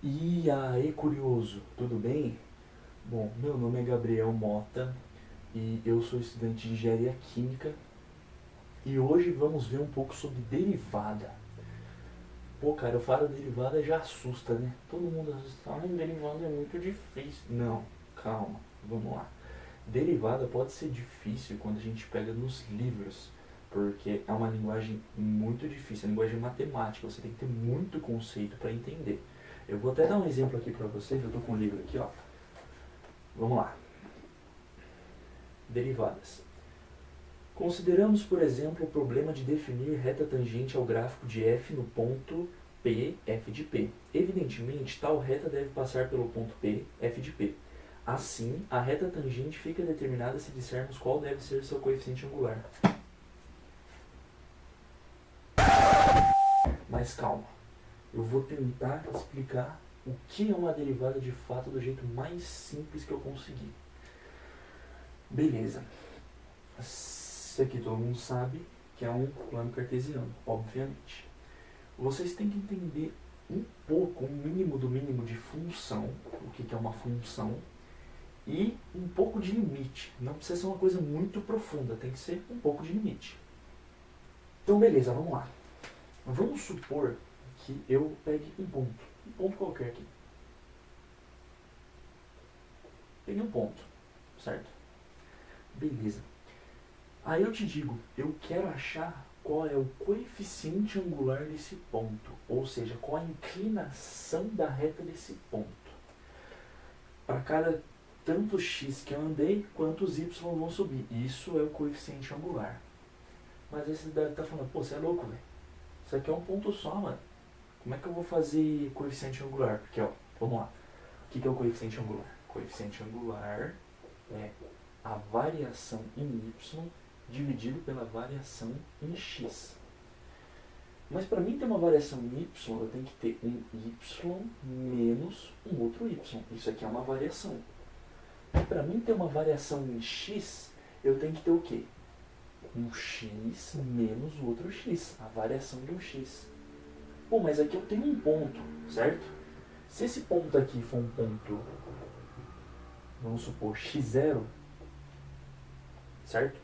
E aí, curioso, tudo bem? Bom, meu nome é Gabriel Mota e eu sou estudante de engenharia química e hoje vamos ver um pouco sobre derivada. Pô, cara, eu falo derivada já assusta, né? Todo mundo assusta. Ai, derivada é muito difícil. Não, calma, vamos lá. Derivada pode ser difícil quando a gente pega nos livros, porque é uma linguagem muito difícil, é uma linguagem matemática, você tem que ter muito conceito para entender. Eu vou até dar um exemplo aqui para vocês, eu estou com um livro aqui, ó. Vamos lá. Derivadas. Consideramos, por exemplo, o problema de definir reta tangente ao gráfico de f no ponto P, f de P. Evidentemente, tal reta deve passar pelo ponto P, f de P. Assim, a reta tangente fica determinada se dissermos qual deve ser seu coeficiente angular. Mas calma, eu vou tentar explicar o que é uma derivada de fato do jeito mais simples que eu conseguir. Beleza. Isso aqui todo mundo sabe que é um plano cartesiano, obviamente. Vocês têm que entender um pouco, o mínimo do mínimo de função, o que é uma função, e um pouco de limite. Não precisa ser uma coisa muito profunda, tem que ser um pouco de limite. Então beleza, vamos lá. Vamos supor que eu pegue um ponto qualquer aqui. Peguei um ponto, certo? Beleza. Aí eu te digo, eu quero achar qual é o coeficiente angular desse ponto, ou seja, qual a inclinação da reta desse ponto. Para cada tanto x que eu andei, quantos y vão subir. Isso é o coeficiente angular. Mas aí você deve estar falando, pô, você é louco, velho. Isso aqui é um ponto só, mano. Como é que eu vou fazer coeficiente angular? Porque, ó, vamos lá. O que é o coeficiente angular? Coeficiente angular é a variação em y dividido pela variação em x. Mas para mim ter uma variação em y, eu tenho que ter um y menos um outro y. Isso aqui é uma variação. E para mim ter uma variação em x, eu tenho que ter o quê? Um x menos o outro x, a variação de um x. Bom, mas aqui eu tenho um ponto, certo? Se esse ponto aqui for um ponto, vamos supor, x0, certo?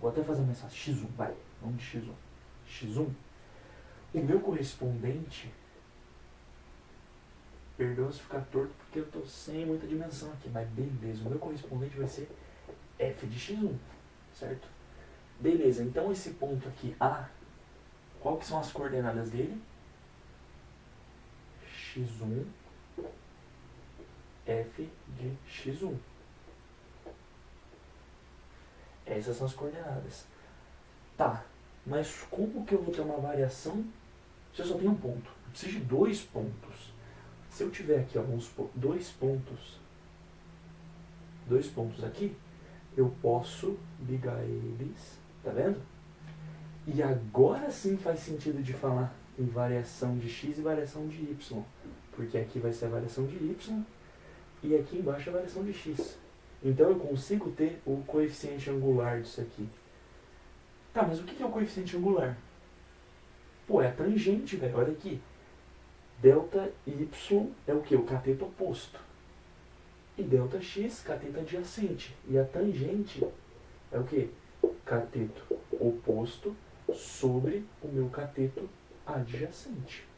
Vou até fazer mais fácil, x1, vai, vamos de x1. x1, o meu correspondente, perdoa se ficar torto porque eu estou sem muita dimensão aqui, mas beleza, o meu correspondente vai ser f de x1, certo? Beleza, então esse ponto aqui, A, qual que são as coordenadas dele? x1, f de x1. Essas são as coordenadas. Tá, mas como que eu vou ter uma variação se eu só tenho um ponto? Eu preciso de dois pontos. Se eu tiver aqui, ó, vamos supor, dois pontos aqui, eu posso ligar eles, tá vendo? E agora sim faz sentido de falar em variação de x e variação de y, porque aqui vai ser a variação de y e aqui embaixo a variação de x. Então eu consigo ter o coeficiente angular disso aqui. Tá, mas o que é o coeficiente angular? Pô, é a tangente, velho, olha aqui. Delta y é o que? O cateto oposto. E delta x, cateto adjacente. E a tangente é o que? Cateto oposto sobre o meu cateto adjacente.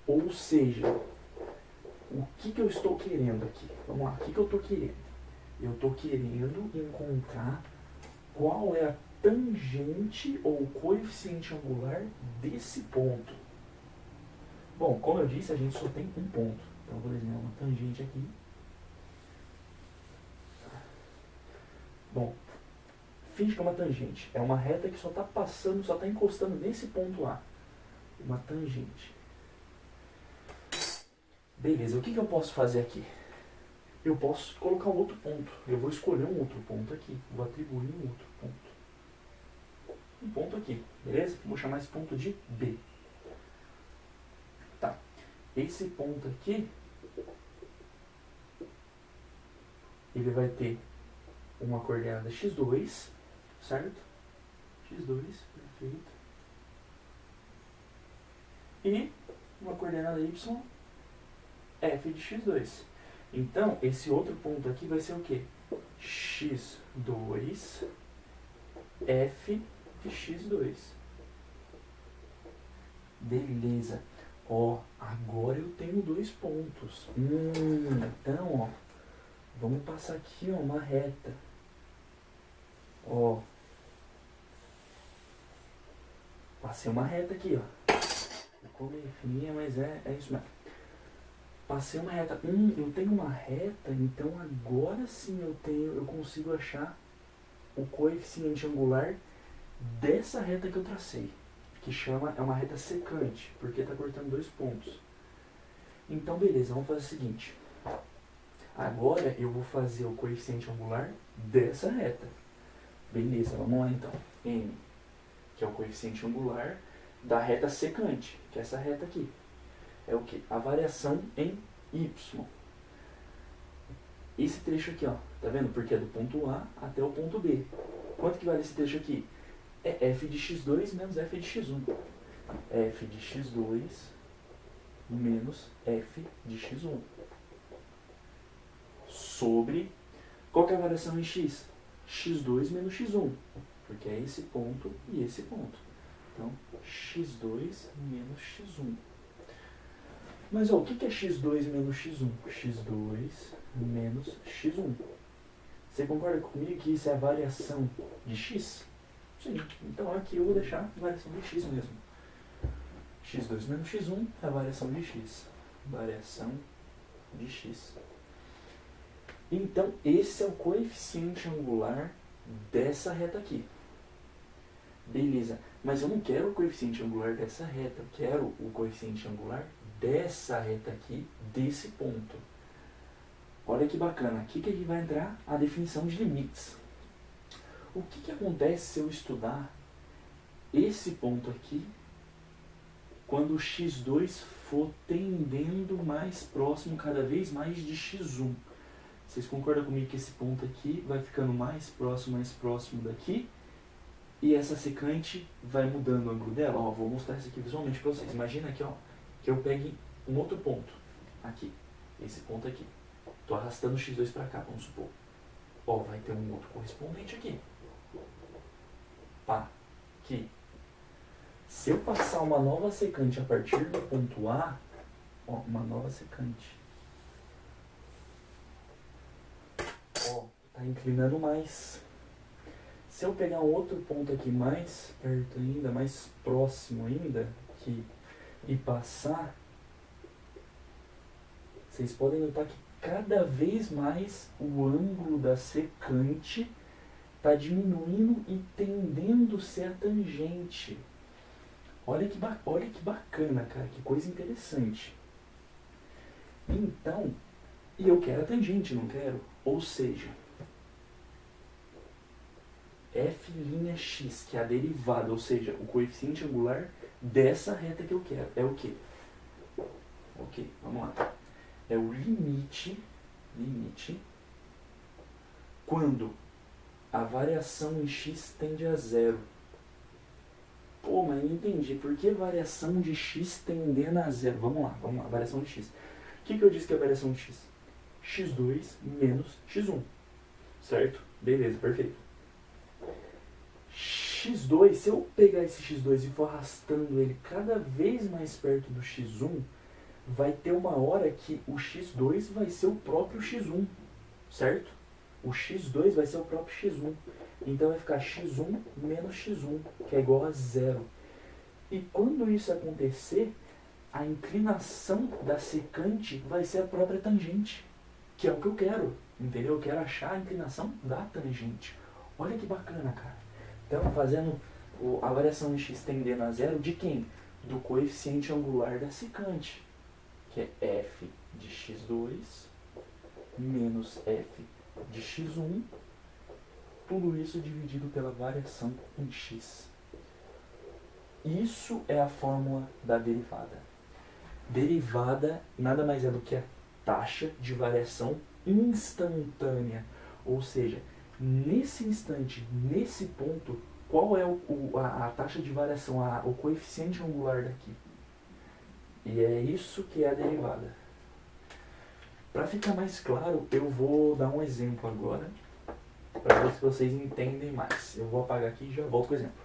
Ou seja, o que eu estou querendo aqui? Vamos lá, o que eu estou querendo? Eu estou querendo encontrar qual é a tangente ou coeficiente angular desse ponto. Bom, como eu disse, a gente só tem um ponto. Então, vou desenhar uma tangente aqui. Bom, finge que é uma tangente. É uma reta que só está passando, só está encostando nesse ponto A. Uma tangente. Beleza, o que eu posso fazer aqui? Eu posso colocar um outro ponto. Eu vou escolher um outro ponto aqui. Vou atribuir um outro ponto. Um ponto aqui, beleza? Vou chamar esse ponto de B. Tá. Esse ponto aqui, ele vai ter uma coordenada x2, certo? x2, perfeito. E uma coordenada y f de x2. Então, esse outro ponto aqui vai ser o quê? x2 f de x2. Beleza. Ó, agora eu tenho 2 pontos. Então, ó, vamos passar aqui, ó, uma reta. Ó, passei uma reta aqui, ó. Ficou meio fininha, mas é isso mesmo. Passei uma reta. Eu tenho uma reta, então agora sim eu consigo achar o coeficiente angular dessa reta que eu tracei, que é uma reta secante, porque está cortando 2 pontos. Então, beleza, vamos fazer o seguinte. Agora eu vou fazer o coeficiente angular dessa reta. Beleza, vamos lá então. M, que é o coeficiente angular da reta secante, que é essa reta aqui. É o que? A variação em y. Esse trecho aqui, ó, tá vendo? Porque é do ponto A até o ponto B. Quanto que vale esse trecho aqui? É f de x2 menos f de x1. F de x2 menos f de x1. Sobre, qual que é a variação em x? x2 menos x1. Porque é esse ponto e esse ponto. Então, x2 menos x1. Mas ó, o que é x2 menos x1? x2 menos x1. Você concorda comigo que isso é a variação de x? Sim. Então aqui eu vou deixar a variação de x mesmo. x2 menos x1 é a variação de x. Variação de x. Então esse é o coeficiente angular dessa reta aqui. Beleza. Mas eu não quero o coeficiente angular dessa reta. Eu quero o coeficiente angular dessa reta aqui, desse ponto. Olha que bacana. Aqui que a gente vai entrar a definição de limites. O que acontece se eu estudar esse ponto aqui quando o x2 for tendendo mais próximo cada vez mais de x1? Vocês concordam comigo que esse ponto aqui vai ficando mais próximo daqui? E essa secante vai mudando o ângulo dela? Ó, vou mostrar isso aqui visualmente para vocês. Imagina aqui, ó, que eu pegue um outro ponto aqui. Esse ponto aqui. Estou arrastando o x2 para cá, vamos supor. Ó, vai ter um outro correspondente aqui. Pá, aqui. Se eu passar uma nova secante a partir do ponto A, ó, uma nova secante. Ó, tá inclinando mais. Se eu pegar um outro ponto aqui mais perto ainda, mais próximo ainda, aqui, e passar, vocês podem notar que cada vez mais o ângulo da secante está diminuindo e tendendo a ser a tangente. Olha que bacana, cara, que coisa interessante. Então, e eu quero a tangente, não quero? Ou seja, f'x, que é a derivada, ou seja, o coeficiente angular dessa reta que eu quero, é o quê? Ok, vamos lá. É o limite quando a variação em x tende a zero. Pô, mas não entendi. Por que variação de x tendendo a zero? Vamos lá, variação de x. O que eu disse que é a variação de x? x2 menos x1. Certo? Beleza, perfeito. x2, se eu pegar esse x2 e for arrastando ele cada vez mais perto do x1, vai ter uma hora que o x2 vai ser o próprio x1, certo? O x2 vai ser o próprio x1. Então vai ficar x1 menos x1, que é igual a zero. E quando isso acontecer, a inclinação da secante vai ser a própria tangente, que é o que eu quero, entendeu? Eu quero achar a inclinação da tangente. Olha que bacana, cara. Então, fazendo a variação de x tendendo a zero, de quem? Do coeficiente angular da secante, que é f de x2 menos f de x1, tudo isso dividido pela variação em x. Isso é a fórmula da derivada. Derivada nada mais é do que a taxa de variação instantânea. Ou seja, nesse instante, nesse ponto, qual é a taxa de variação, o coeficiente angular daqui? E é isso que é a derivada. Para ficar mais claro, eu vou dar um exemplo agora, para ver se vocês entendem mais. Eu vou apagar aqui e já volto com o exemplo.